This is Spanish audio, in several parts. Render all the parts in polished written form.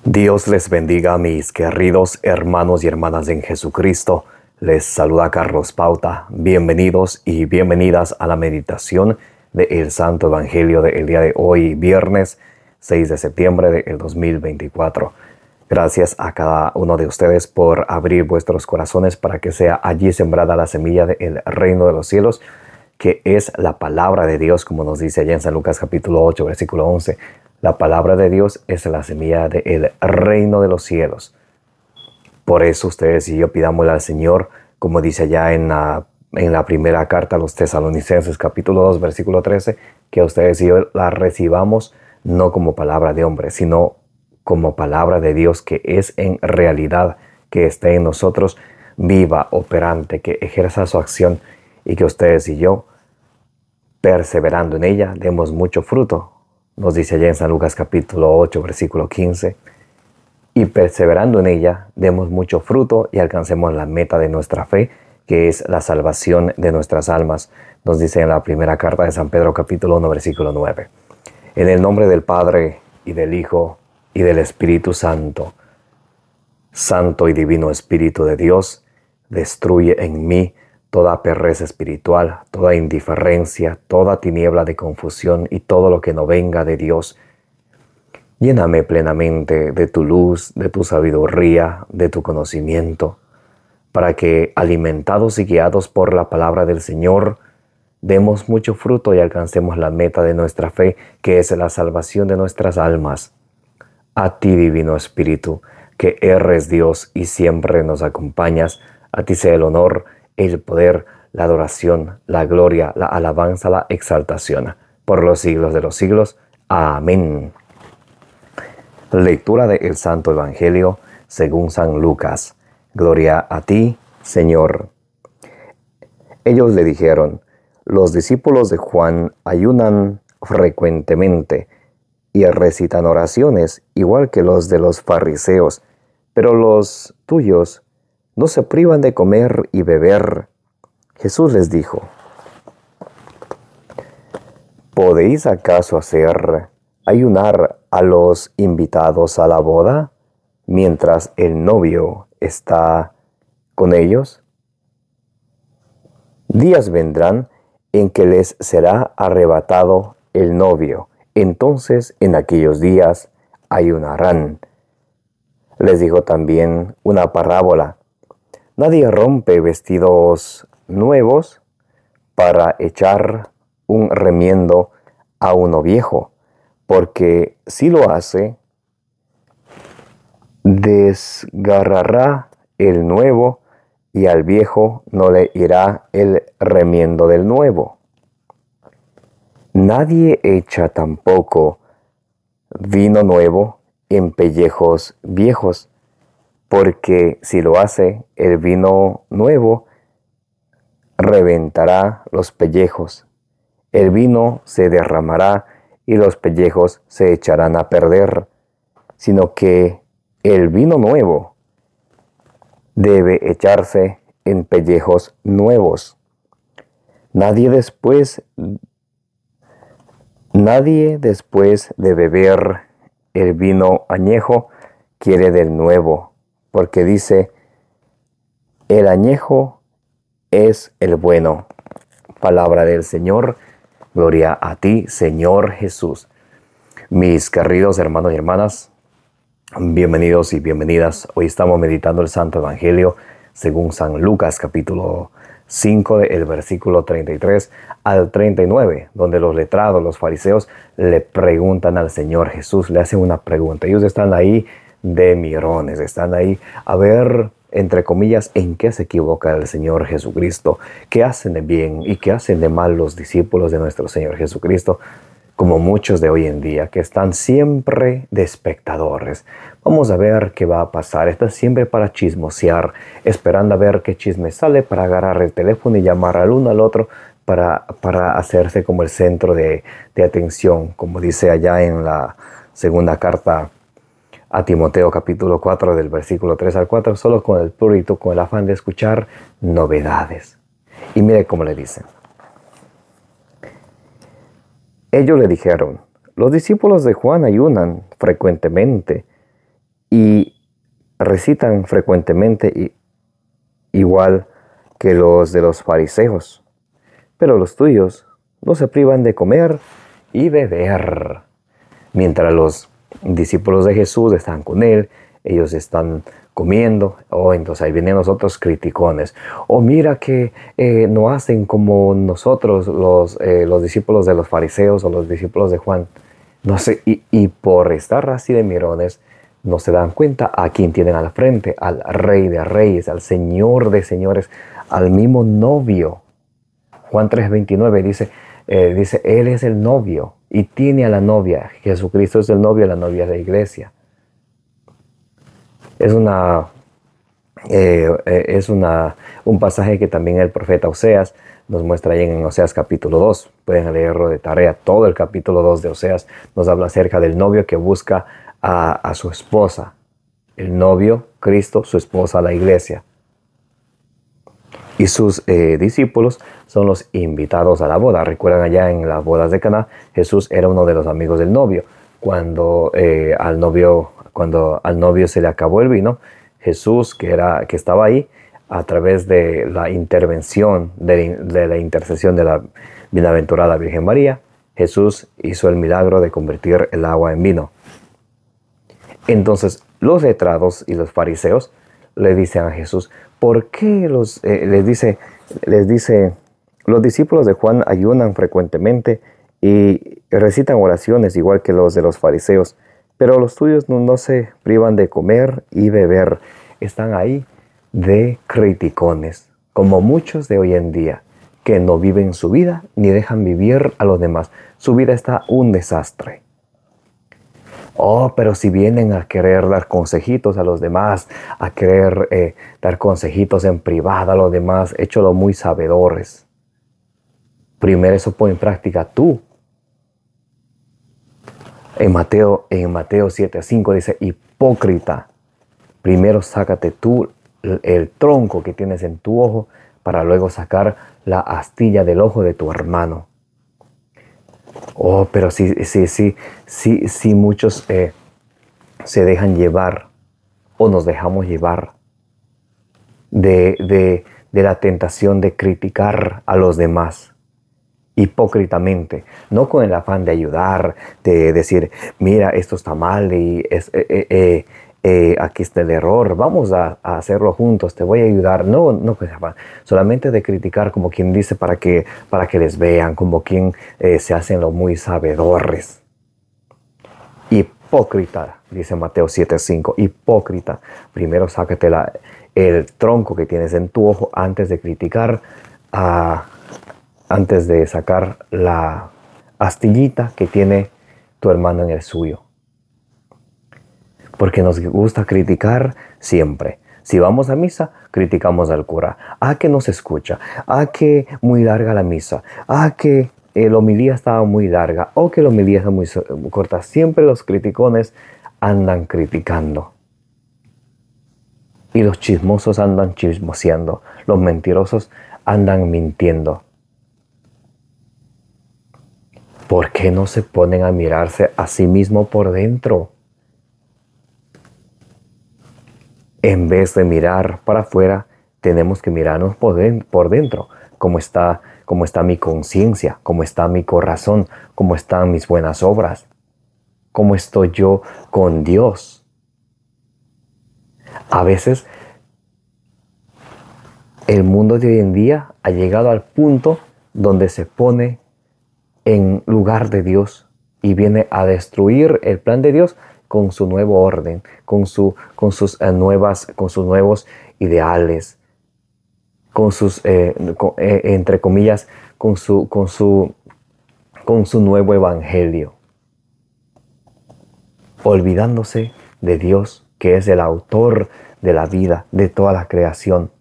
Dios les bendiga, mis queridos hermanos y hermanas en Jesucristo. Les saluda Carlos Pauta. Bienvenidos y bienvenidas a la meditación del Santo Evangelio del día de hoy, viernes 6 de septiembre del 2024. Gracias a cada uno de ustedes por abrir vuestros corazones para que sea allí sembrada la semilla del reino de los cielos, que es la palabra de Dios, como nos dice allá en San Lucas capítulo 8, versículo 11. La palabra de Dios es la semilla del reino de los cielos. Por eso ustedes y yo pidámosle al Señor, como dice allá en la primera carta a los Tesalonicenses, capítulo 2, versículo 13, que ustedes y yo la recibamos no como palabra de hombre, sino como palabra de Dios, que es en realidad, que esté en nosotros, viva, operante, que ejerza su acción, y que ustedes y yo, perseverando en ella, demos mucho fruto. Nos dice allá en San Lucas capítulo 8, versículo 15. Y perseverando en ella, demos mucho fruto y alcancemos la meta de nuestra fe, que es la salvación de nuestras almas. Nos dice en la primera carta de San Pedro capítulo 1, versículo 9. En el nombre del Padre, y del Hijo, y del Espíritu Santo. Santo y divino Espíritu de Dios, destruye en mí toda pereza espiritual, toda indiferencia, toda tiniebla de confusión y todo lo que no venga de Dios. Lléname plenamente de tu luz, de tu sabiduría, de tu conocimiento, para que, alimentados y guiados por la palabra del Señor, demos mucho fruto y alcancemos la meta de nuestra fe, que es la salvación de nuestras almas. A ti, Divino Espíritu, que eres Dios y siempre nos acompañas, a ti sea el honor, el poder, la adoración, la gloria, la alabanza, la exaltación, por los siglos de los siglos. Amén. Lectura del Santo Evangelio según San Lucas. Gloria a ti, Señor. Ellos le dijeron: los discípulos de Juan ayunan frecuentemente y recitan oraciones, igual que los de los fariseos, pero los tuyos no se privan de comer y beber. Jesús les dijo: ¿podéis acaso hacer ayunar a los invitados a la boda mientras el novio está con ellos? Días vendrán en que les será arrebatado el novio. Entonces en aquellos días ayunarán. Les dijo también una parábola: nadie rompe vestidos nuevos para echar un remiendo a uno viejo, porque si lo hace, desgarrará el nuevo y al viejo no le irá el remiendo del nuevo. Nadie echa tampoco vino nuevo en pellejos viejos, porque si lo hace, el vino nuevo reventará los pellejos, el vino se derramará y los pellejos se echarán a perder, sino que el vino nuevo debe echarse en pellejos nuevos. Nadie después de beber el vino añejo quiere del nuevo, porque dice: el añejo es el bueno. Palabra del Señor. Gloria a ti, Señor Jesús. Mis queridos hermanos y hermanas, bienvenidos y bienvenidas. Hoy estamos meditando el Santo Evangelio según San Lucas, capítulo 5, del versículo 33 al 39, donde los letrados, los fariseos, le preguntan al Señor Jesús, le hacen una pregunta. Ellos están ahí de mirones, están ahí a ver, entre comillas, en qué se equivoca el Señor Jesucristo, qué hacen de bien y qué hacen de mal los discípulos de nuestro Señor Jesucristo, como muchos de hoy en día, que están siempre de espectadores. Vamos a ver qué va a pasar. Están siempre para chismosear, esperando a ver qué chisme sale, para agarrar el teléfono y llamar al uno al otro, para hacerse como el centro de atención, como dice allá en la segunda carta a Timoteo capítulo 4 del versículo 3 al 4, solo con el prurito, con el afán de escuchar novedades. Y mire cómo le dicen. Ellos le dijeron: los discípulos de Juan ayunan frecuentemente y recitan frecuentemente igual que los de los fariseos, pero los tuyos no se privan de comer y beber. Mientras los discípulos de Jesús están con él, ellos están comiendo. Entonces ahí vienen los otros criticones. Mira que no hacen como nosotros, los discípulos de los fariseos o los discípulos de Juan. No sé, y por estar así de mirones, no se dan cuenta a quién tienen al frente: al Rey de Reyes, al Señor de Señores, al mismo novio. Juan 3:29 dice, Él es el novio y tiene a la novia. Jesucristo es el novio, la novia es la iglesia. Es un pasaje que también el profeta Oseas nos muestra ahí en Oseas capítulo 2. Pueden leerlo de tarea. Todo el capítulo 2 de Oseas nos habla acerca del novio que busca a su esposa. El novio, Cristo, su esposa, la iglesia. Y sus discípulos son los invitados a la boda. Recuerdan allá en las bodas de Caná, Jesús era uno de los amigos del novio. Cuando al novio se le acabó el vino, Jesús, que estaba ahí, a través de la intervención, de la intercesión de la bienaventurada Virgen María, Jesús hizo el milagro de convertir el agua en vino. Entonces los letrados y los fariseos le dicen a Jesús: ¿por qué les dice, los discípulos de Juan ayunan frecuentemente y recitan oraciones igual que los de los fariseos, pero los tuyos no se privan de comer y beber? Están ahí de criticones, como muchos de hoy en día, que no viven su vida ni dejan vivir a los demás. Su vida está un desastre. Pero si vienen a querer dar consejitos a los demás, a querer dar consejitos en privado a los demás, échalo muy sabedores. Primero eso pon en práctica tú. En Mateo 7:5 dice: hipócrita, primero sácate tú el tronco que tienes en tu ojo para luego sacar la astilla del ojo de tu hermano. Pero sí muchos se dejan llevar o nos dejamos llevar de la tentación de criticar a los demás hipócritamente, no con el afán de ayudar, de decir: mira, esto está mal y aquí está el error, vamos a hacerlo juntos, te voy a ayudar. No con ese afán, solamente de criticar, como quien dice, para que les vean, como quien se hacen los muy sabedores. Hipócrita, dice Mateo 7:5, hipócrita, primero sácate el tronco que tienes en tu ojo antes de criticar, antes de sacar la astillita que tiene tu hermano en el suyo. Porque nos gusta criticar siempre. Si vamos a misa, criticamos al cura. Que no se escucha. Que muy larga la misa. Que la homilía estaba muy larga. O que la homilía está muy corta. Siempre los criticones andan criticando. Y los chismosos andan chismoseando. Los mentirosos andan mintiendo. ¿Por qué no se ponen a mirarse a sí mismo por dentro? En vez de mirar para afuera, tenemos que mirarnos por dentro. ¿Cómo está mi conciencia? ¿Cómo está mi corazón? ¿Cómo están mis buenas obras? ¿Cómo estoy yo con Dios? A veces, el mundo de hoy en día ha llegado al punto donde se pone en lugar de Dios y viene a destruir el plan de Dios con su nuevo orden, con sus nuevos ideales, con sus, entre comillas, con su nuevo evangelio, olvidándose de Dios, que es el autor de la vida, de toda la creación.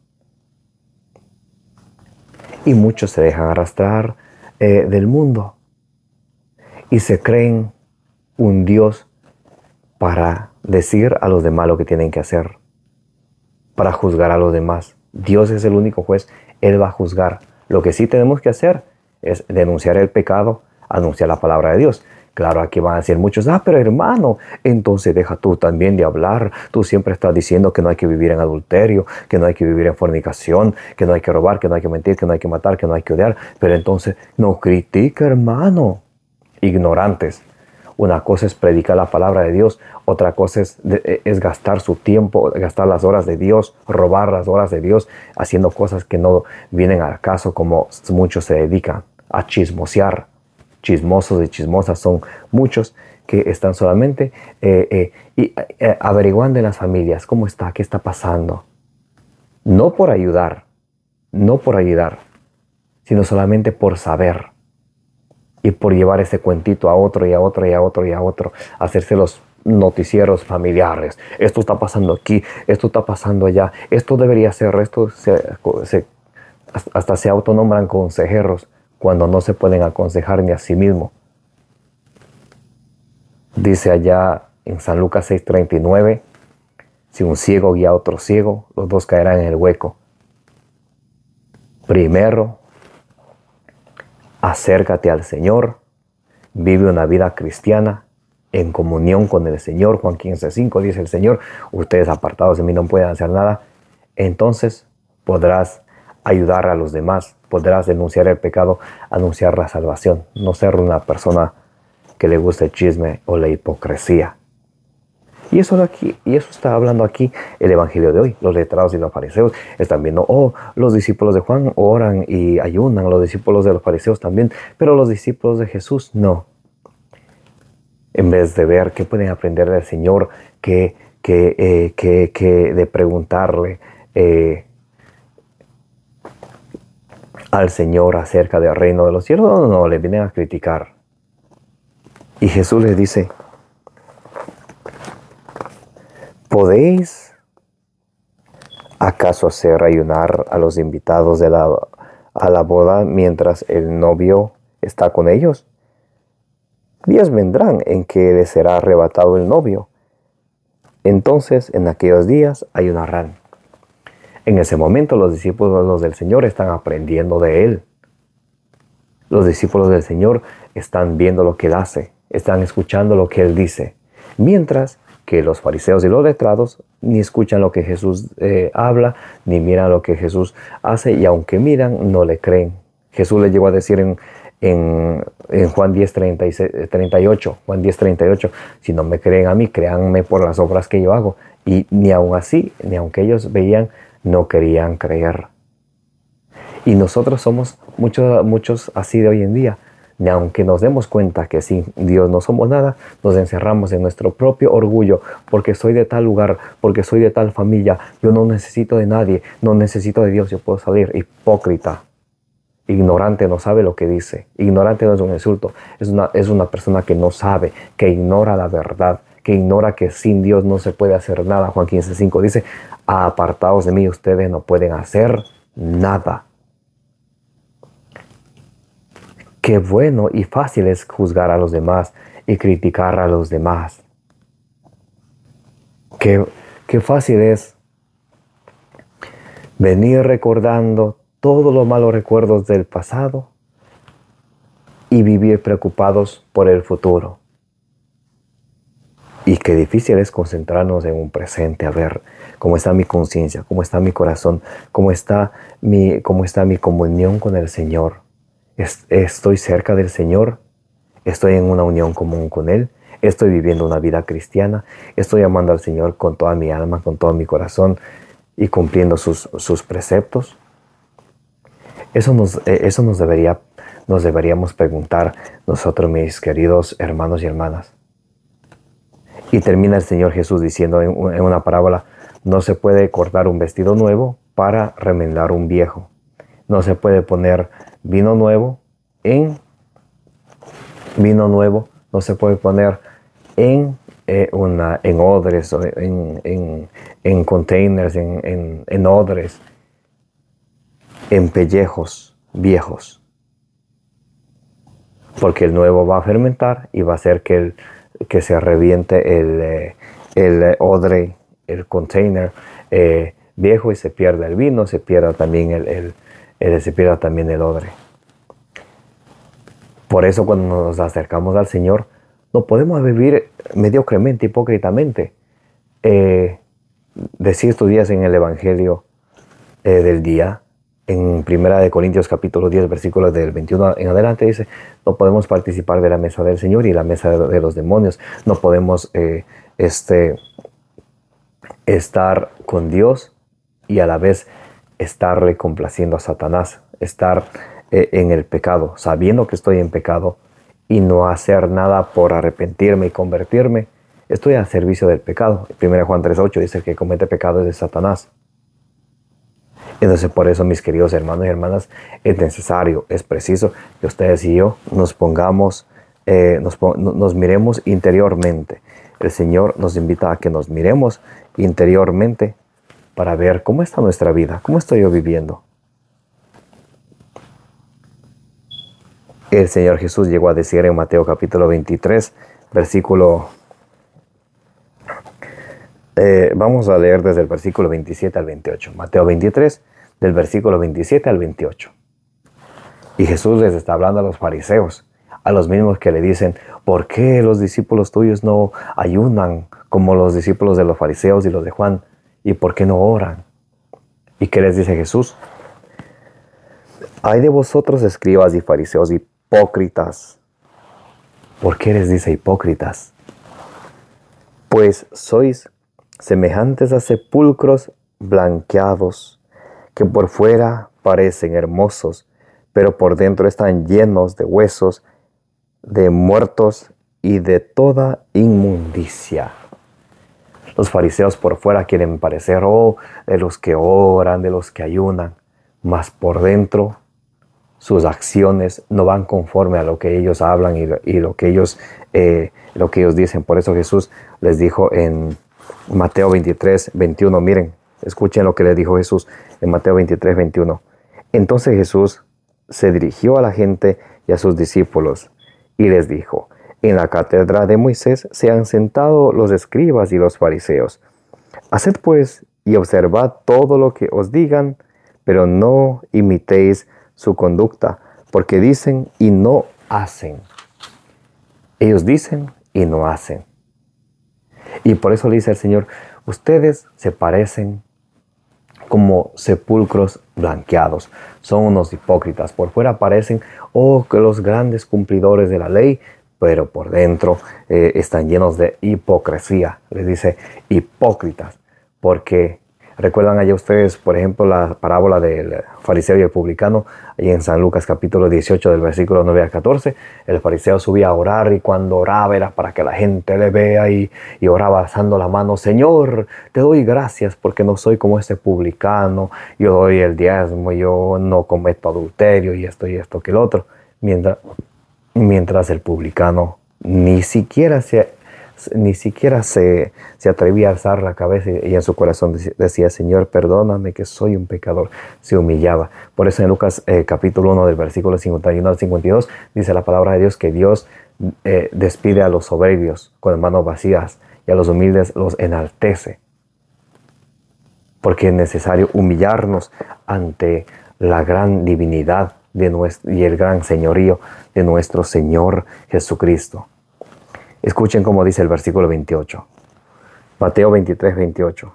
Y muchos se dejan arrastrar del mundo y se creen un Dios para decir a los demás lo que tienen que hacer, para juzgar a los demás. Dios es el único juez, Él va a juzgar. Lo que sí tenemos que hacer es denunciar el pecado, anunciar la palabra de Dios. Claro, aquí van a decir muchos, pero hermano, entonces deja tú también de hablar. Tú siempre estás diciendo que no hay que vivir en adulterio, que no hay que vivir en fornicación, que no hay que robar, que no hay que mentir, que no hay que matar, que no hay que odiar. Pero entonces no critique, hermano. Ignorantes. Una cosa es predicar la palabra de Dios, otra cosa es gastar su tiempo, gastar las horas de Dios, robar las horas de Dios, haciendo cosas que no vienen al caso, como muchos se dedican a chismosear. Chismosos y chismosas son muchos que están solamente averiguando en las familias cómo está, qué está pasando. No por ayudar, sino solamente por saber. Y por llevar ese cuentito a otro y a otro y a otro y a otro, hacerse los noticieros familiares. Esto está pasando aquí, esto está pasando allá, esto debería ser, hasta se autonombran consejeros cuando no se pueden aconsejar ni a sí mismos. Dice allá en San Lucas 6:39, si un ciego guía a otro ciego, los dos caerán en el hueco. Primero, acércate al Señor, vive una vida cristiana en comunión con el Señor. Juan 15:5 dice el Señor, ustedes apartados de mí no pueden hacer nada. Entonces podrás ayudar a los demás, podrás denunciar el pecado, anunciar la salvación, no ser una persona que le guste el chisme o la hipocresía. Y eso está hablando aquí el Evangelio de hoy. Los letrados y los fariseos están viendo, los discípulos de Juan oran y ayunan, los discípulos de los fariseos también, pero los discípulos de Jesús no. En vez de ver qué pueden aprender del Señor, de preguntarle al Señor acerca del reino de los cielos, no, le vienen a criticar. Y Jesús les dice, ¿podéis acaso hacer ayunar a los invitados a la boda mientras el novio está con ellos? Días vendrán en que les será arrebatado el novio. Entonces, en aquellos días ayunarán. En ese momento los discípulos del Señor están aprendiendo de Él. Los discípulos del Señor están viendo lo que Él hace, están escuchando lo que Él dice. Mientras que los fariseos y los letrados ni escuchan lo que Jesús habla, ni miran lo que Jesús hace, y aunque miran, no le creen. Jesús le llegó a decir en Juan 10:38, Juan 10:38, si no me creen a mí, créanme por las obras que yo hago. Y ni aun así, ni aunque ellos veían, no querían creer. Y nosotros somos muchos así de hoy en día. Ni aunque nos demos cuenta que sin Dios no somos nada, nos encerramos en nuestro propio orgullo, porque soy de tal lugar, porque soy de tal familia, yo no necesito de nadie, no necesito de Dios, yo puedo salir. Hipócrita, ignorante, no sabe lo que dice. Ignorante no es un insulto, es una persona que no sabe, que ignora la verdad, que ignora que sin Dios no se puede hacer nada. Juan 15:5 dice, apartados de mí ustedes no pueden hacer nada. Qué bueno y fácil es juzgar a los demás y criticar a los demás. Qué fácil es venir recordando todos los malos recuerdos del pasado y vivir preocupados por el futuro. Y qué difícil es concentrarnos en un presente, a ver cómo está mi conciencia, cómo está mi corazón, cómo está mi comunión con el Señor. Estoy cerca del Señor, estoy en una unión común con Él, estoy viviendo una vida cristiana, estoy amando al Señor con toda mi alma, con todo mi corazón y cumpliendo sus preceptos. Eso nos deberíamos preguntar nosotros, mis queridos hermanos y hermanas. Y termina el Señor Jesús diciendo en una parábola, no se puede cortar un vestido nuevo para remendar un viejo. No se puede poner vino nuevo, no se puede poner en odres, en containers, en odres, en pellejos viejos. Porque el nuevo va a fermentar y va a hacer que se reviente el odre, el container viejo, y se pierda el vino, se pierda también el odre. Por eso cuando nos acercamos al Señor, No podemos vivir mediocremente, hipócritamente. Decía estos días en el Evangelio del día, en 1 Corintios capítulo 10, versículos del 21 en adelante, dice, no podemos participar de la mesa del Señor y la mesa de los demonios. No podemos estar con Dios y a la vez estarle complaciendo a Satanás, estar en el pecado, sabiendo que estoy en pecado y no hacer nada por arrepentirme y convertirme. Estoy al servicio del pecado. 1 Juan 3:8 dice que comete pecado es de Satanás. Entonces, por eso, mis queridos hermanos y hermanas, es necesario, es preciso que ustedes y yo nos pongamos, nos miremos interiormente. El Señor nos invita a que nos miremos interiormente para ver cómo está nuestra vida, cómo estoy yo viviendo. El Señor Jesús llegó a decir en Mateo capítulo 23, versículo... vamos a leer desde el versículo 27 al 28. Mateo 23, del versículo 27 al 28. Y Jesús les está hablando a los fariseos, a los mismos que le dicen, ¿por qué los discípulos tuyos no ayunan como los discípulos de los fariseos y los de Juan? ¿Y por qué no oran? ¿Y qué les dice Jesús? Ay de vosotros, escribas y fariseos hipócritas. ¿Por qué les dice hipócritas? Pues sois semejantes a sepulcros blanqueados, que por fuera parecen hermosos, pero por dentro están llenos de huesos, de muertos y de toda inmundicia. Los fariseos por fuera quieren parecer, de los que oran, de los que ayunan, mas por dentro sus acciones no van conforme a lo que ellos hablan y lo que ellos dicen. Por eso Jesús les dijo en Mateo 23, 21, miren, escuchen lo que le dijo Jesús en Mateo 23, 21. Entonces Jesús se dirigió a la gente y a sus discípulos y les dijo, en la cátedra de Moisés se han sentado los escribas y los fariseos. Haced pues y observad todo lo que os digan, pero no imitéis su conducta, porque dicen y no hacen. Ellos dicen y no hacen. Y por eso le dice el Señor, ustedes se parecen como sepulcros blanqueados. Son unos hipócritas. Por fuera parecen, que los grandes cumplidores de la ley, pero por dentro están llenos de hipocresía. Les dice hipócritas, porque recuerdan allá ustedes, por ejemplo, la parábola del fariseo y el publicano, ahí en San Lucas capítulo 18 del versículo 9 al 14, el fariseo subía a orar y cuando oraba era para que la gente le vea y oraba alzando la mano, Señor, te doy gracias porque no soy como este publicano, yo doy el diezmo, yo no cometo adulterio y esto que el otro, mientras el publicano ni siquiera se atrevía a alzar la cabeza y en su corazón decía, Señor, perdóname que soy un pecador. Se humillaba. Por eso en Lucas capítulo 1 del versículo 51 al 52 dice la palabra de Dios que Dios despide a los soberbios con las manos vacías y a los humildes los enaltece. Porque es necesario humillarnos ante la gran divinidad y el gran señorío de nuestro Señor Jesucristo. Escuchen cómo dice el versículo 28. Mateo 23, 28.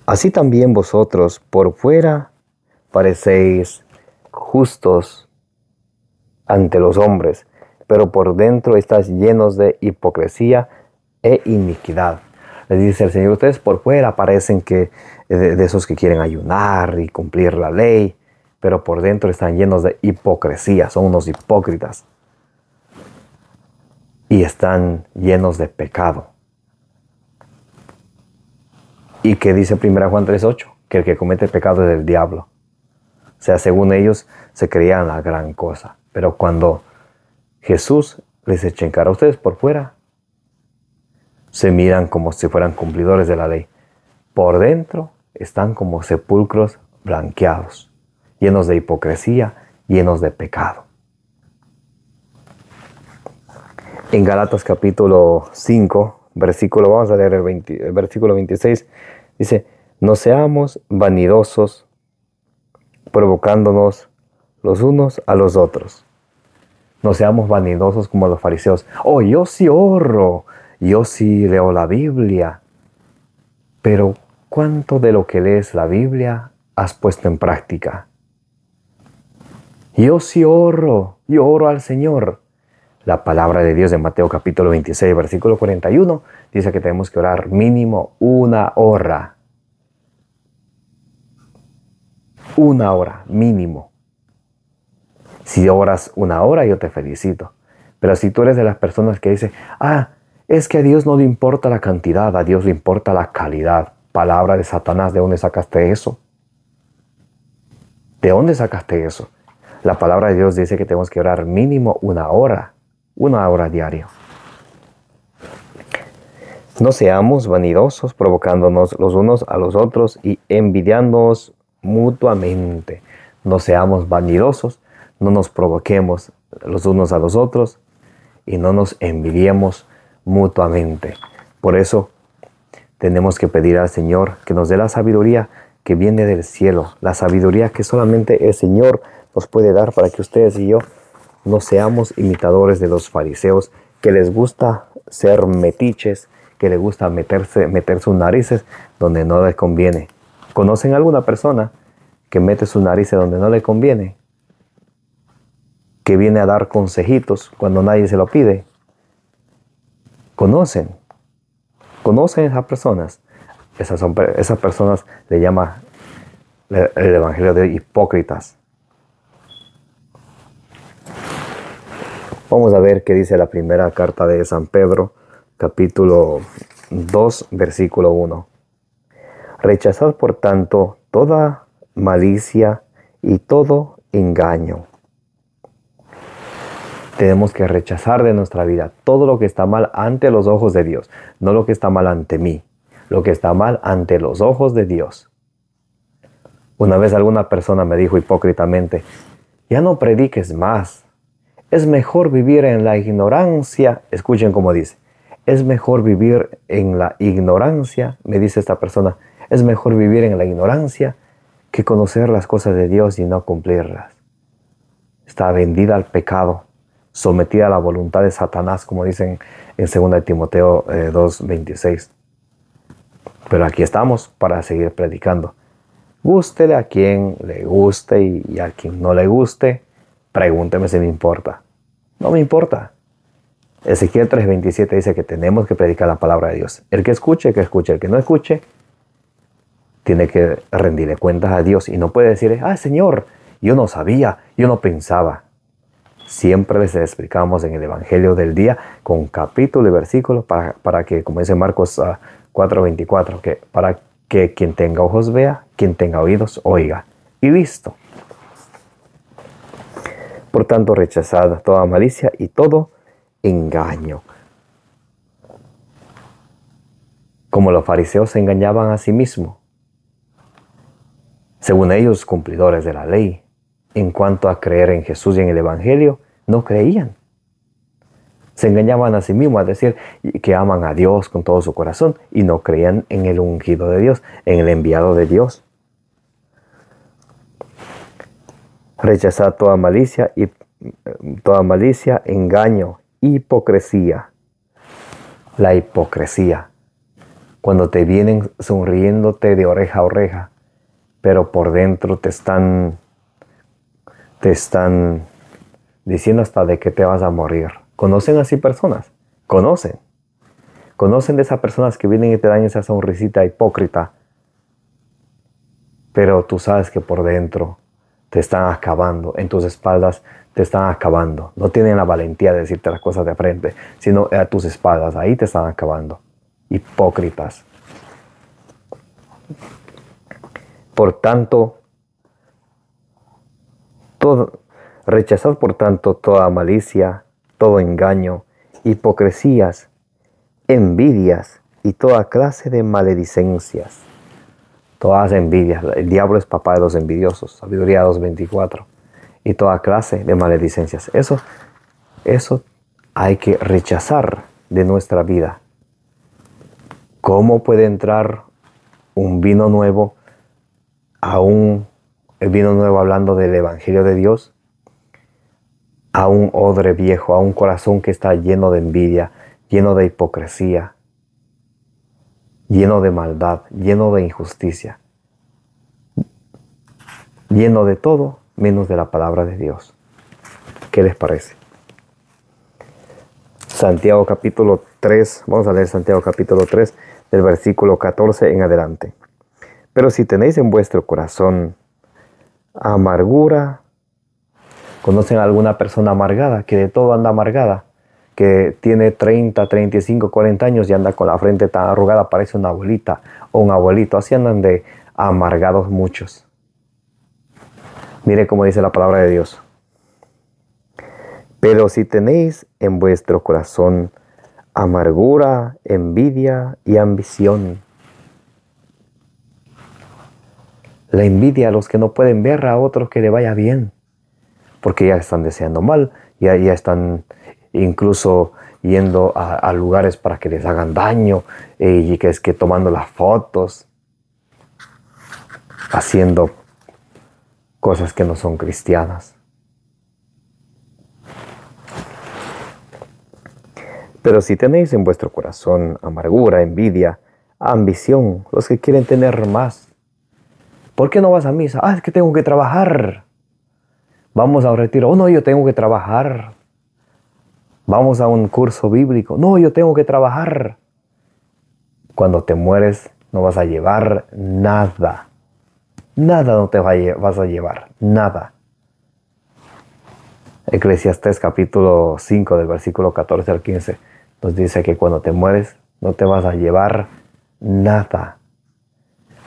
Así también vosotros por fuera parecéis justos ante los hombres, pero por dentro estáis llenos de hipocresía e iniquidad. Les dice el Señor, ustedes por fuera parecen que de esos que quieren ayunar y cumplir la ley, pero por dentro están llenos de hipocresía, son unos hipócritas. Y están llenos de pecado. ¿Y qué dice 1 Juan 3:8? Que el que comete pecado es del diablo. O sea, según ellos, se creían la gran cosa. Pero cuando Jesús les echa en cara a ustedes por fuera, se miran como si fueran cumplidores de la ley. Por dentro están como sepulcros blanqueados, llenos de hipocresía, llenos de pecado. En Gálatas capítulo 5, vamos a leer el versículo 26, dice, no seamos vanidosos, provocándonos los unos a los otros, No seamos vanidosos como los fariseos. Oh, yo sí oro, yo sí leo la Biblia. Pero, ¿cuánto de lo que lees la Biblia has puesto en práctica? Yo sí oro, yo oro al Señor. La palabra de Dios en Mateo capítulo 26, versículo 41, dice que tenemos que orar mínimo 1 hora. 1 hora, mínimo. Si oras 1 hora, yo te felicito. Pero si tú eres de las personas que dicen, es que a Dios no le importa la cantidad, a Dios le importa la calidad. Palabra de Satanás, ¿de dónde sacaste eso? ¿De dónde sacaste eso? La palabra de Dios dice que tenemos que orar mínimo 1 hora. 1 hora diario. No seamos vanidosos, provocándonos los unos a los otros y envidiándonos mutuamente. No seamos vanidosos, no nos provoquemos los unos a los otros y no nos envidiemos mutuamente. Por eso tenemos que pedir al Señor que nos dé la sabiduría que viene del cielo, la sabiduría que solamente el Señor nos puede dar para que ustedes y yo no seamos imitadores de los fariseos, que les gusta ser metiches, que les gusta meter sus narices donde no les conviene. ¿Conocen alguna persona que mete sus narices donde no le conviene? Que viene a dar consejitos cuando nadie se lo pide. ¿Conocen esas personas? Esas personas le llama el Evangelio de hipócritas. Vamos a ver qué dice la primera carta de San Pedro, capítulo 2, versículo 1. Rechazad, por tanto, toda malicia y todo engaño. Tenemos que rechazar de nuestra vida todo lo que está mal ante los ojos de Dios, no lo que está mal ante mí, lo que está mal ante los ojos de Dios. Una vez alguna persona me dijo hipócritamente, ya no prediques más. Es mejor vivir en la ignorancia. Escuchen cómo dice. Es mejor vivir en la ignorancia, me dice esta persona. Es mejor vivir en la ignorancia que conocer las cosas de Dios y no cumplirlas. Está vendida al pecado, sometida a la voluntad de Satanás, como dicen en 2 Timoteo 2:26. Pero aquí estamos para seguir predicando. Gústele a quien le guste y a quien no le guste, pregúnteme si me importa. No me importa. Ezequiel 3:27 dice que tenemos que predicar la palabra de Dios. El que escuche, que escuche. El que no escuche, tiene que rendirle cuentas a Dios. Y no puede decir, Señor, yo no sabía, yo no pensaba. Siempre les explicamos en el Evangelio del día con capítulo y versículo para que, como dice Marcos 4:24, que para que quien tenga ojos vea, quien tenga oídos oiga. Y listo. Por tanto, rechazad toda malicia y todo engaño. Como los fariseos se engañaban a sí mismos, según ellos cumplidores de la ley, en cuanto a creer en Jesús y en el Evangelio, no creían. Se engañaban a sí mismos a decir que aman a Dios con todo su corazón y no creían en el ungido de Dios, en el enviado de Dios. Rechazad toda malicia, engaño, hipocresía. La hipocresía. Cuando te vienen sonriéndote de oreja a oreja, pero por dentro te están diciendo hasta de que te vas a morir. ¿Conocen así personas? ¿Conocen de esas personas que vienen y te dan esa sonrisita hipócrita? Pero tú sabes que por dentro te están acabando, en tus espaldas te están acabando. No tienen la valentía de decirte las cosas de frente, sino a tus espaldas, ahí te están acabando. Hipócritas. Por tanto, rechazad por tanto toda malicia, todo engaño, hipocresías, envidias y toda clase de maledicencias. Todas envidias. El diablo es papá de los envidiosos. Sabiduría 2:24. Y toda clase de maledicencias. Eso hay que rechazar de nuestra vida. ¿Cómo puede entrar un vino nuevo el vino nuevo hablando del Evangelio de Dios? a un odre viejo, a un corazón que está lleno de envidia, lleno de hipocresía, lleno de maldad, lleno de injusticia, lleno de todo menos de la palabra de Dios. ¿Qué les parece? Santiago capítulo 3, vamos a leer Santiago capítulo 3, del versículo 14 en adelante. Pero si tenéis en vuestro corazón amargura, ¿conocen a alguna persona amargada, que de todo anda amargada? Que tiene 30, 35, 40 años y anda con la frente tan arrugada, parece una abuelita o un abuelito. Así andan de amargados muchos. Mire cómo dice la palabra de Dios. Pero si tenéis en vuestro corazón amargura, envidia y ambición. La envidia a los que no pueden ver a otros que le vaya bien, porque ya están deseando mal, ya están incluso yendo a lugares para que les hagan daño, y que es que tomando las fotos, haciendo cosas que no son cristianas. Pero si tenéis en vuestro corazón amargura, envidia, ambición, los que quieren tener más, ¿por qué no vas a misa? Es que tengo que trabajar. Vamos a un retiro. Oh, no, yo tengo que trabajar. Vamos a un curso bíblico. No, yo tengo que trabajar. Cuando te mueres no vas a llevar nada. Nada no te vas a llevar. Nada. Eclesiastés capítulo 5 del versículo 14 al 15 nos dice que cuando te mueres no te vas a llevar nada.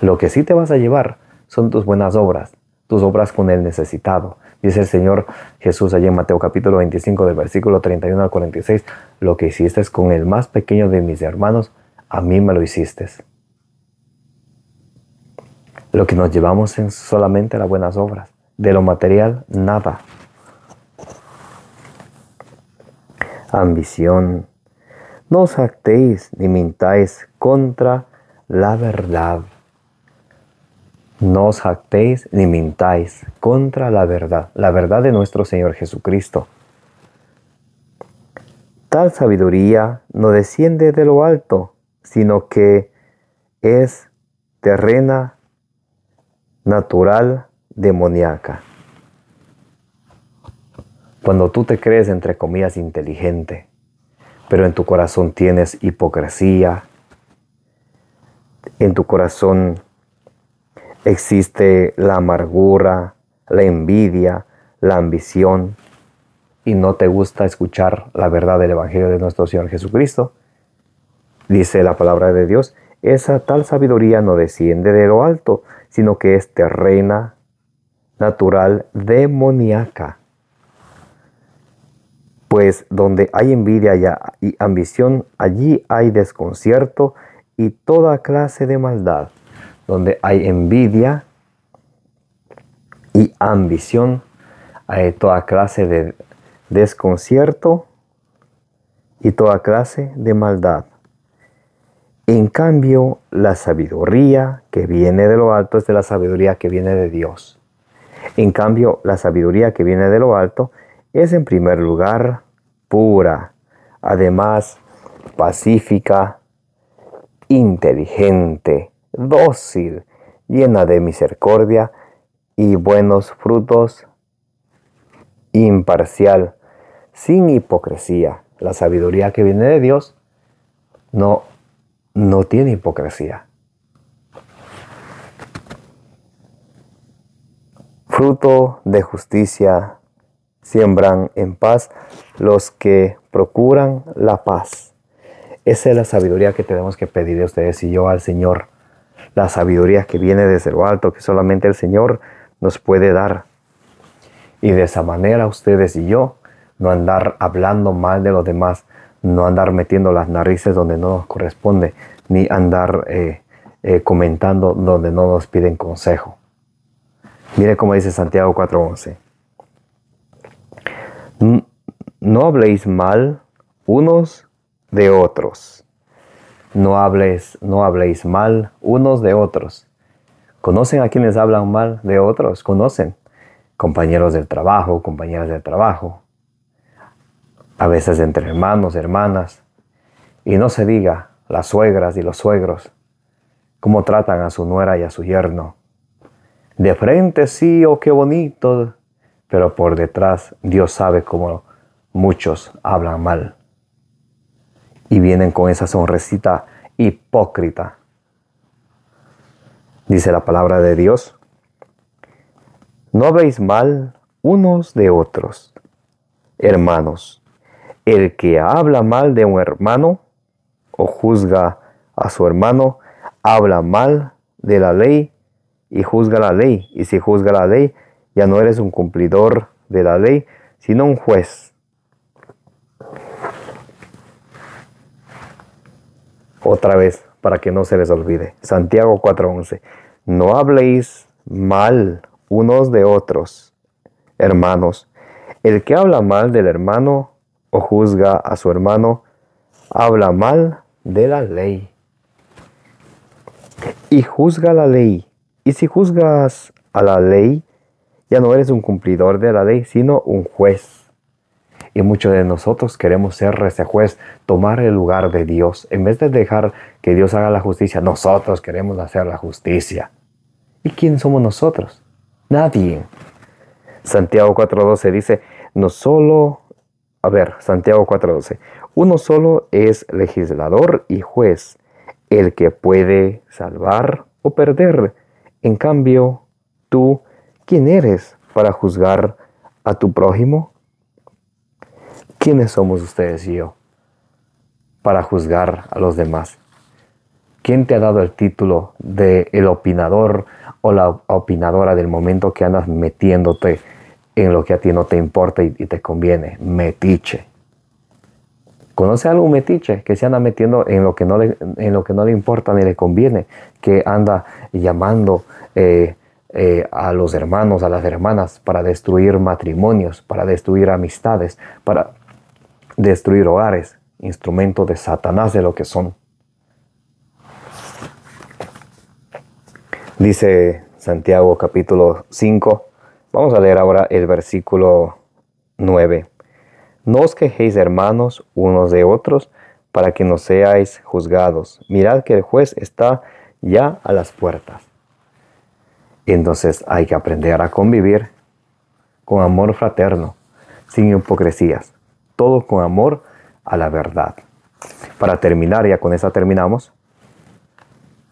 Lo que sí te vas a llevar son tus buenas obras, tus obras con el necesitado. Dice el Señor Jesús allí en Mateo capítulo 25 del versículo 31 al 46, lo que hiciste con el más pequeño de mis hermanos, a mí me lo hiciste. Lo que nos llevamos es solamente las buenas obras. De lo material, nada. Ambición. No os jactéis ni mintáis contra la verdad. No os jactéis ni mintáis contra la verdad de nuestro Señor Jesucristo. Tal sabiduría no desciende de lo alto, sino que es terrena, natural, demoníaca. Cuando tú te crees, entre comillas, inteligente, pero en tu corazón tienes hipocresía, en tu corazón existe la amargura, la envidia, la ambición, y no te gusta escuchar la verdad del Evangelio de nuestro Señor Jesucristo, dice la palabra de Dios, esa tal sabiduría no desciende de lo alto, sino que es terrena, natural, demoníaca. Pues donde hay envidia y ambición, allí hay desconcierto y toda clase de maldad. Donde hay envidia y ambición, hay toda clase de desconcierto y toda clase de maldad. En cambio, la sabiduría que viene de lo alto es de la sabiduría que viene de Dios. En cambio, la sabiduría que viene de lo alto es en primer lugar pura, además pacífica, inteligente, dócil, llena de misericordia y buenos frutos, imparcial, sin hipocresía. La sabiduría que viene de Dios no tiene hipocresía. Fruto de justicia siembran en paz los que procuran la paz. Esa es la sabiduría que tenemos que pedir ustedes y yo al Señor. La sabiduría que viene desde lo alto, que solamente el Señor nos puede dar. Y de esa manera ustedes y yo no andar hablando mal de los demás, no andar metiendo las narices donde no nos corresponde, ni andar comentando donde no nos piden consejo. Mire cómo dice Santiago 4:11. No habléis mal unos de otros. No habléis mal unos de otros. ¿Conocen a quienes hablan mal de otros? ¿Conocen? Compañeros del trabajo, compañeras del trabajo. a veces entre hermanos, hermanas, y no se diga las suegras y los suegros, cómo tratan a su nuera y a su yerno. De frente sí, oh qué bonito, pero por detrás Dios sabe cómo muchos hablan mal. Y vienen con esa sonrisita hipócrita. Dice la palabra de Dios: no habléis mal unos de otros, hermanos. El que habla mal de un hermano o juzga a su hermano, habla mal de la ley y juzga la ley. Y si juzga la ley, ya no eres un cumplidor de la ley, sino un juez. Otra vez, para que no se les olvide. Santiago 4:11. No habléis mal unos de otros, hermanos. El que habla mal del hermano o juzga a su hermano, habla mal de la ley. Y juzga la ley. Y si juzgas a la ley, ya no eres un cumplidor de la ley, sino un juez. Y muchos de nosotros queremos ser ese juez, tomar el lugar de Dios. En vez de dejar que Dios haga la justicia, nosotros queremos hacer la justicia. ¿Y quién somos nosotros? Nadie. Santiago 4:12 dice, Santiago 4:12. Uno solo es legislador y juez, el que puede salvar o perder. En cambio, tú, ¿quién eres para juzgar a tu prójimo? ¿Quiénes somos ustedes y yo para juzgar a los demás? ¿Quién te ha dado el título de el opinador o la opinadora del momento que andas metiéndote en lo que a ti no te importa y te conviene? Metiche. ¿Conoce algún metiche que se anda metiendo en lo que no le importa ni le conviene? Que anda llamando a los hermanos, a las hermanas para destruir matrimonios, para destruir amistades, para destruir hogares, instrumento de Satanás de lo que son. Dice Santiago capítulo 5, vamos a leer ahora el versículo 9. No os quejéis, hermanos, unos de otros, para que no seáis juzgados. Mirad que el juez está ya a las puertas. Entonces hay que aprender a convivir con amor fraterno, sin hipocresías, todo con amor a la verdad. Para terminar, ya con esa terminamos,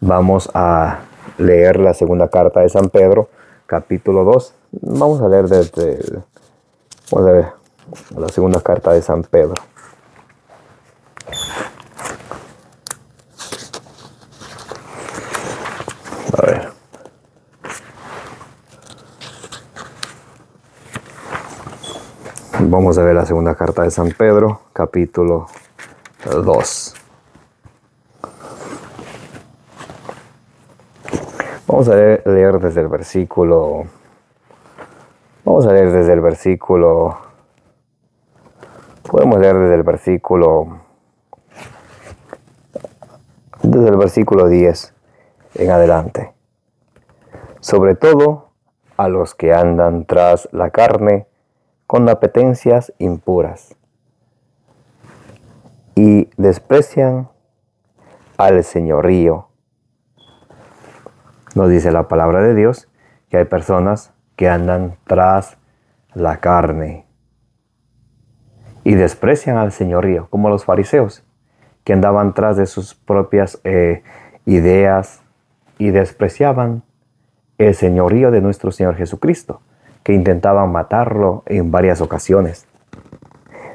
vamos a leer la segunda carta de San Pedro, capítulo 2. Vamos a leer vamos a ver la segunda carta de San Pedro. A ver. Vamos a ver la segunda carta de San Pedro, capítulo 2. Vamos a leer desde el versículo. Podemos leer desde el versículo 10 en adelante. Sobre todo a los que andan tras la carne con apetencias impuras y desprecian al señorío. Nos dice la palabra de Dios que hay personas que andan tras la carne y desprecian al señorío, como los fariseos, que andaban tras de sus propias ideas y despreciaban el señorío de nuestro Señor Jesucristo, que intentaban matarlo en varias ocasiones.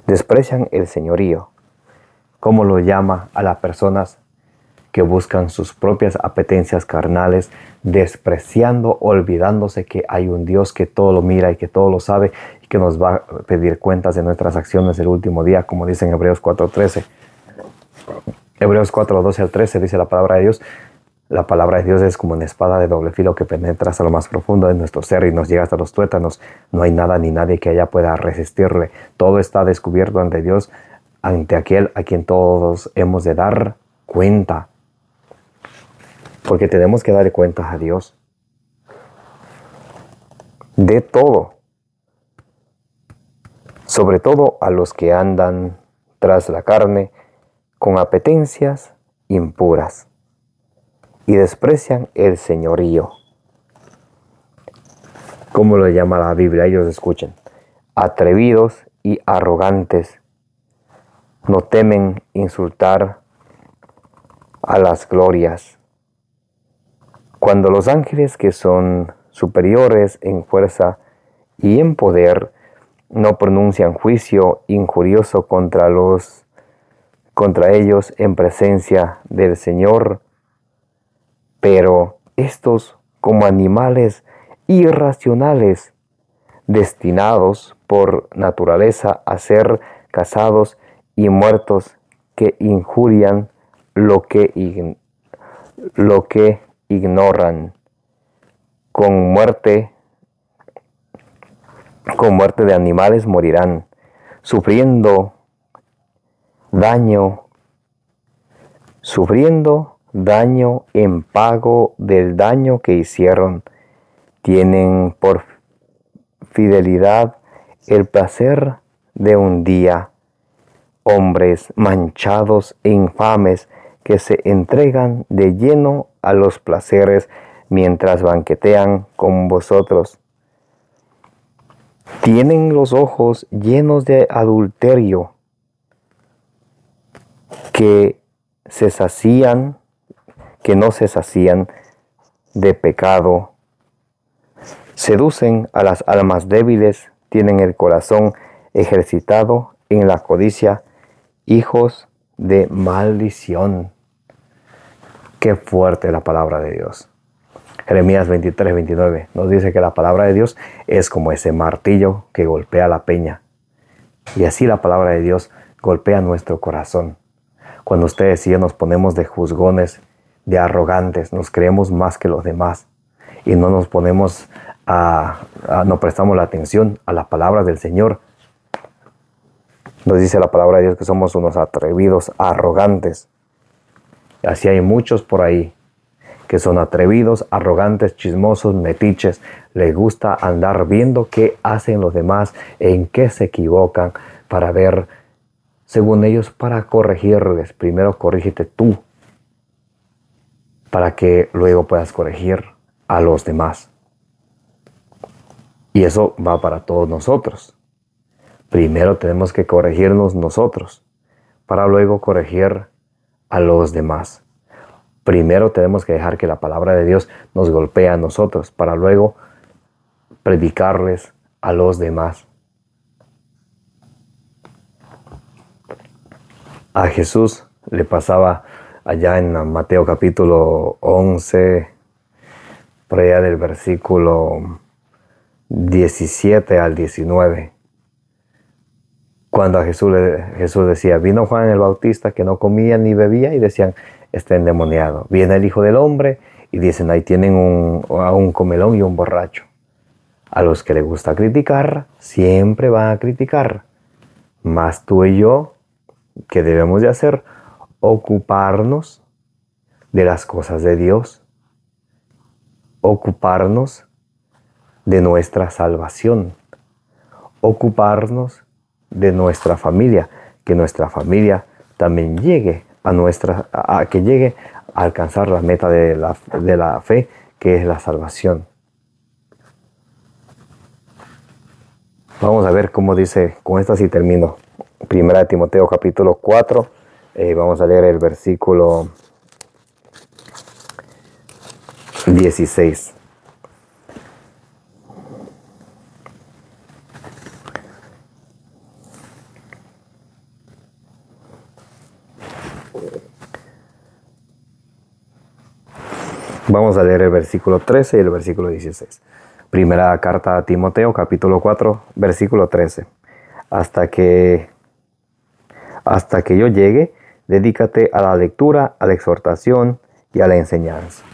Desprecian el señorío, como lo llama a las personas que buscan sus propias apetencias carnales, despreciando, olvidándose que hay un Dios que todo lo mira y que todo lo sabe y que nos va a pedir cuentas de nuestras acciones el último día, como dice en Hebreos 4:13. Hebreos 4:12 al 13 dice la palabra de Dios. La palabra de Dios es como una espada de doble filo que penetra hasta lo más profundo de nuestro ser y nos llega hasta los tuétanos. No hay nada ni nadie que allá pueda resistirle. Todo está descubierto ante Dios, ante aquel a quien todos hemos de dar cuenta. Porque tenemos que dar cuentas a Dios de todo. sobre todo a los que andan tras la carne con apetencias impuras y desprecian el señorío. ¿Cómo lo llama la Biblia? Ellos escuchen. Atrevidos y arrogantes. No temen insultar a las glorias. Cuando los ángeles, que son superiores en fuerza y en poder, no pronuncian juicio injurioso contra ellos en presencia del Señor, pero estos, como animales irracionales, destinados por naturaleza a ser cazados y muertos, que injurian lo que ignoran, con muerte de animales morirán, sufriendo daño en pago del daño que hicieron. Tienen por fidelidad el placer de un día. Hombres manchados e infames que se entregan de lleno a los placeres mientras banquetean con vosotros. Tienen los ojos llenos de adulterio, que no se sacían de pecado. Seducen a las almas débiles, tienen el corazón ejercitado en la codicia, hijos de maldición. Qué fuerte la palabra de Dios. Jeremías 23:29 nos dice que la palabra de Dios es como ese martillo que golpea la peña. Y así la palabra de Dios golpea nuestro corazón. Cuando ustedes y yo nos ponemos de juzgones, de arrogantes, nos creemos más que los demás y no nos ponemos no prestamos la atención a la palabra del Señor. Nos dice la palabra de Dios que somos unos atrevidos, arrogantes. Así hay muchos por ahí que son atrevidos, arrogantes, chismosos, metiches. Les gusta andar viendo qué hacen los demás, en qué se equivocan, para ver, según ellos, para corregirles. Primero corrígete tú, para que luego puedas corregir a los demás. Y eso va para todos nosotros. Primero tenemos que corregirnos nosotros, para luego corregir a los demás. Primero tenemos que dejar que la palabra de Dios nos golpee a nosotros, para luego predicarles a los demás. A Jesús le pasaba allá en Mateo capítulo 11, por allá del versículo 17 al 19. Cuando a Jesús decía, vino Juan el Bautista que no comía ni bebía y decían, está endemoniado. Viene el Hijo del Hombre y dicen, ahí tienen a un comelón y un borracho. A los que les gusta criticar, siempre van a criticar. Mas tú y yo, ¿qué debemos de hacer? Ocuparnos de las cosas de Dios. Ocuparnos de nuestra salvación. Ocuparnos de nuestra familia, que nuestra familia también llegue a alcanzar la meta de la fe, que es la salvación. Vamos a ver cómo dice, con esta sí termino. Primera de Timoteo capítulo 4, vamos a leer el versículo 16. Vamos a leer el versículo 13 y el versículo 16. Primera carta a Timoteo, capítulo 4, versículo 13. Hasta que yo llegue, dedícate a la lectura, a la exhortación y a la enseñanza.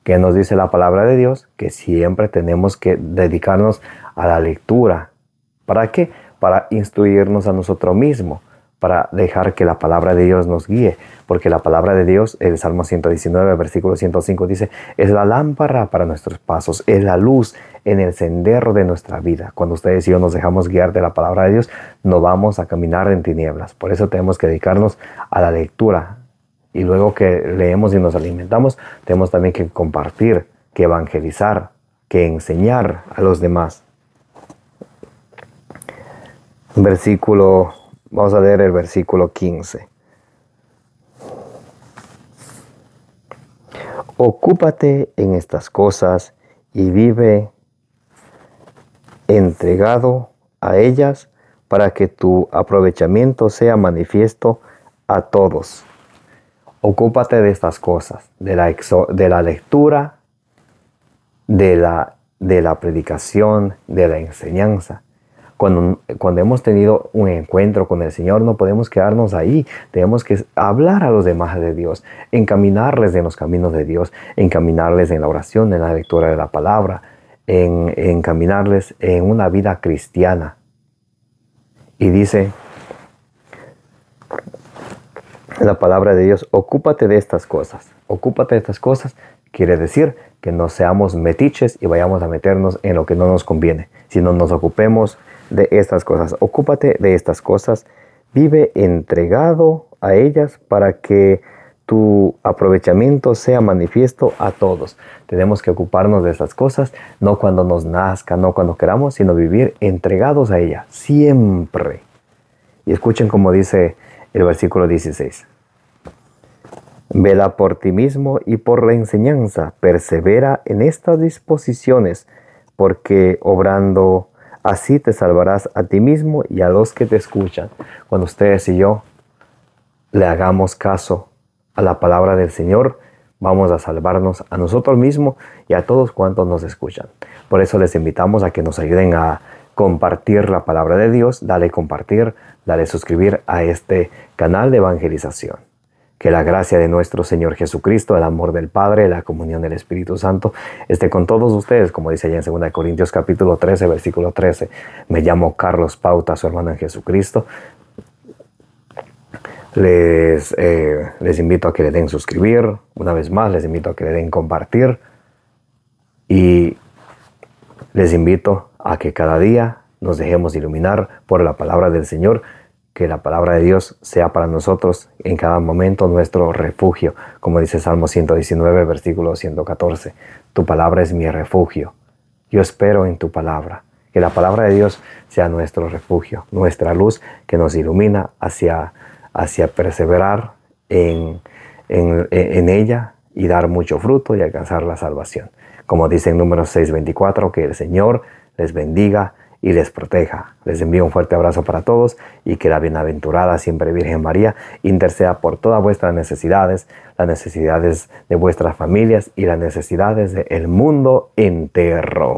¿Qué nos dice la palabra de Dios? Que siempre tenemos que dedicarnos a la lectura. ¿Para qué? Para instruirnos a nosotros mismos, para dejar que la palabra de Dios nos guíe, porque la palabra de Dios, el Salmo 119, versículo 105 dice, es la lámpara para nuestros pasos, es la luz en el sendero de nuestra vida. Cuando ustedes y yo nos dejamos guiar de la palabra de Dios, no vamos a caminar en tinieblas. Por eso tenemos que dedicarnos a la lectura, y luego que leemos y nos alimentamos, tenemos también que compartir, que evangelizar, que enseñar a los demás. Vamos a leer el versículo 15. Ocúpate en estas cosas y vive entregado a ellas para que tu aprovechamiento sea manifiesto a todos. Ocúpate de estas cosas, de la lectura, de la predicación, de la enseñanza. Cuando hemos tenido un encuentro con el Señor, no podemos quedarnos ahí. Tenemos que hablar a los demás de Dios, encaminarles en los caminos de Dios, encaminarles en la oración, en la lectura de la palabra, encaminarles en una vida cristiana. Y dice la palabra de Dios, ocúpate de estas cosas. Ocúpate de estas cosas quiere decir que no seamos metiches y vayamos a meternos en lo que no nos conviene, sino nos ocupemos de estas cosas. Ocúpate de estas cosas, vive entregado a ellas para que tu aprovechamiento sea manifiesto a todos. Tenemos que ocuparnos de estas cosas, no cuando nos nazca, no cuando queramos, sino vivir entregados a ellas, siempre. Y escuchen como dice el versículo 16. Vela por ti mismo y por la enseñanza, persevera en estas disposiciones, porque obrando así te salvarás a ti mismo y a los que te escuchan. Cuando ustedes y yo le hagamos caso a la palabra del Señor, vamos a salvarnos a nosotros mismos y a todos cuantos nos escuchan. Por eso les invitamos a que nos ayuden a compartir la palabra de Dios. Dale compartir, dale suscribir a este canal de evangelización. Que la gracia de nuestro Señor Jesucristo, el amor del Padre, la comunión del Espíritu Santo esté con todos ustedes, como dice allá en 2 Corintios capítulo 13, versículo 13. Me llamo Carlos Pauta, su hermano en Jesucristo. Les invito a que le den suscribir. Una vez más, les invito a que le den compartir. Y les invito a que cada día nos dejemos iluminar por la palabra del Señor. Que la palabra de Dios sea para nosotros en cada momento nuestro refugio. Como dice Salmo 119, versículo 114. Tu palabra es mi refugio. Yo espero en tu palabra. Que la palabra de Dios sea nuestro refugio, nuestra luz que nos ilumina hacia perseverar en ella y dar mucho fruto y alcanzar la salvación. Como dice en Números 6:24, que el Señor les bendiga y les proteja. Les envío un fuerte abrazo para todos y que la bienaventurada siempre Virgen María interceda por todas vuestras necesidades, las necesidades de vuestras familias y las necesidades del mundo entero.